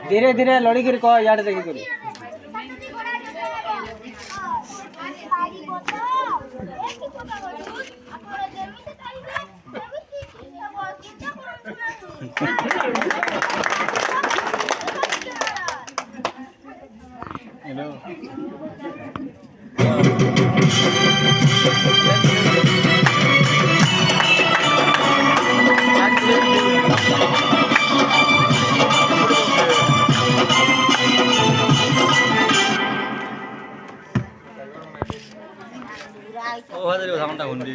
धीरे धीरे लड़ी कर कह यार देखी कर हेलो ओ हजारी साउंडটা हुन्डी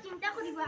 चिंता करिबा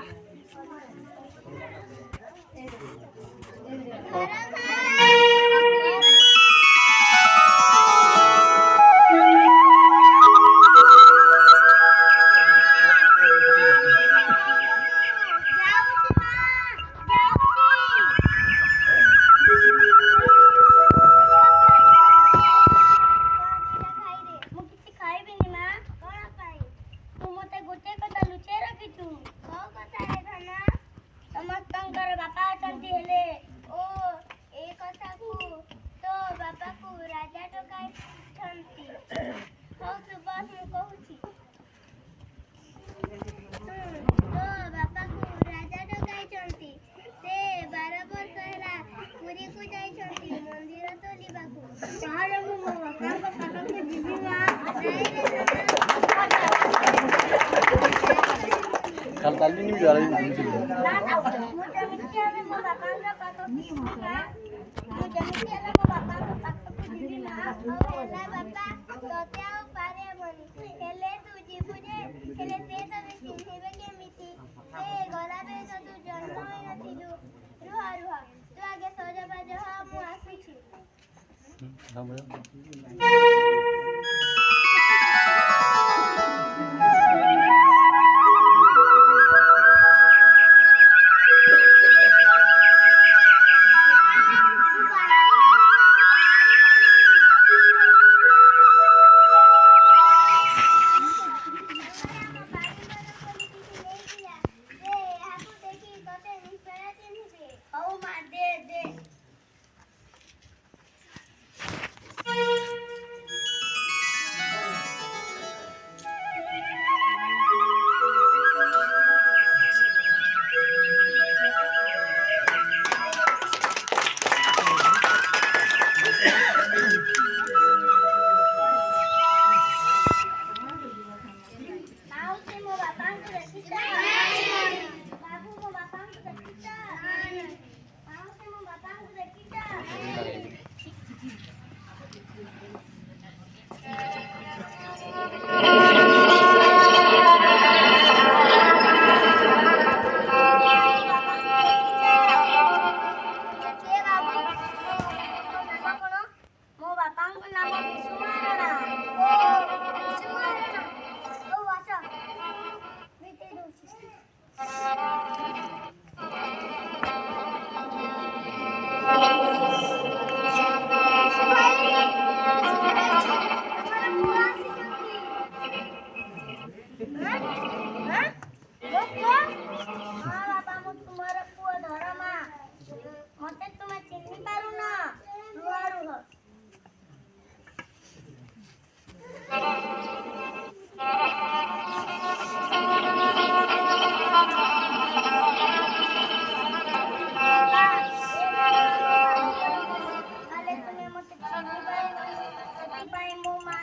kali ini biar ini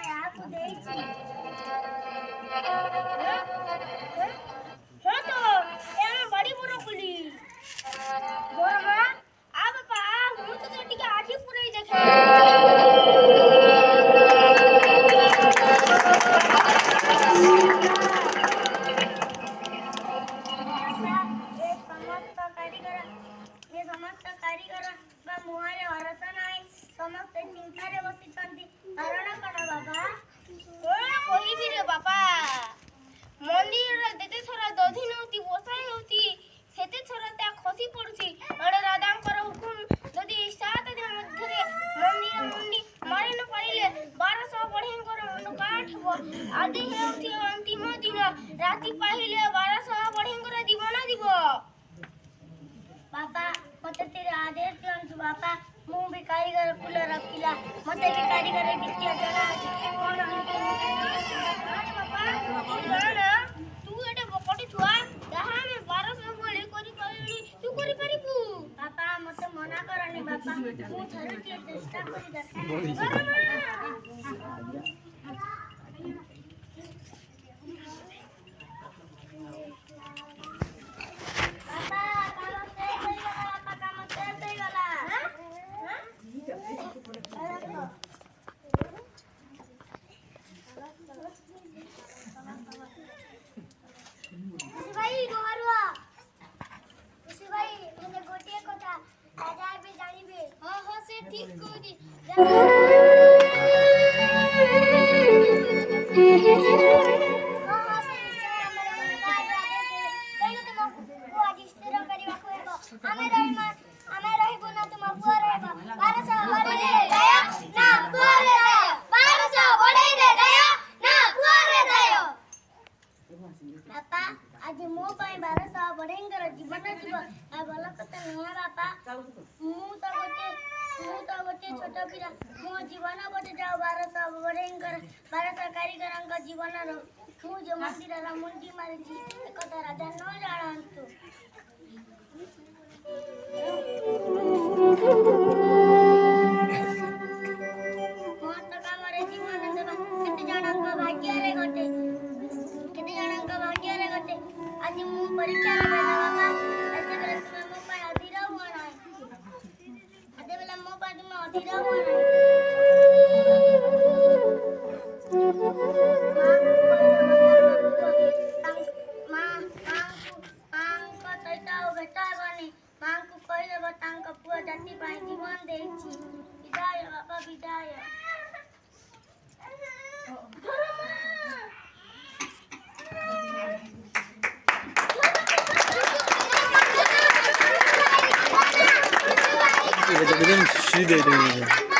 याको ଦେଇଛି ହଁ ତ ଏ ଆମେ ବଡି ପୁରା କୁଲି ବୋରମା आ बापा ମୁଁ ତ ଟିକେ ଆଖି ପୁରେଇ ଦେଖେ समस्त कारीगर बा मुहारे भरोसा नाही समस्त चिंतारे बसिଛନ୍ତି କାରଣ କଣ ବାବା କଣ କହିବି रे ବାପା ମନ୍ଦିରରେ ଯେତେ ଥର ଦଧି ନଉତି ବସାଇ ହଉତି ସେତେ ଥର ତା ଖସି ପଡୁଛି ଏଡେ ରାଧାଙ୍କର ହୁକୁମ ଯଦି 7 ଦିନ ମଧ୍ୟରେ ମନ୍ଦିର ମୁଣ୍ଡି ମାରି ନ ପାରିଲେ 1200 ବଢେଇଙ୍କର ମୁଣ୍ଡ କାଟ ହେବ ଆଜି ହେଉଛି ଅନ୍ତିମ ଦିନ ରାତି ପାହିଲେ 1200 ବଢେଇଙ୍କର ଜୀବନ ଯିବ बापा मते तेरे आदेश दियंतु बापा मु भी कारीगर कुल रखिला मते भी कारीगर विद्या जला कोन बापा जाना तू एटे बकटी छुआ जहां में 1200 बोली करी पारिनी तू करी पारिबू बापा मते मना करनी बापा मु थरे के चेष्टा करी देखा ठीक कोदी बापा आज मो पाई 1200 बढेंगर जीवन जीव आ भल कथा नुआ बापा मु तो गोटे छोट पिला मो जीवन बटे जाओ 1200 बढेंगर 1200 कारीगरंग जीवन रो मु जो मंदिर रा मुंडी मारी छी एकता राजा न जानंतु मत कामरे जीवन देबा केते जनंग भाग्य रे गटे आज मु परीक्षा बेला बाबा एते बेला तुम मो पाई अधीरा हुआ ना एते बेला मो पाई तुम अधीरा हुआ ना मां को सैता बेटा बनी मां को कहि देबो तांका पुआ जाति पाई जीवन देछि विदाय बाबा विदाय Ini betul-betul sudah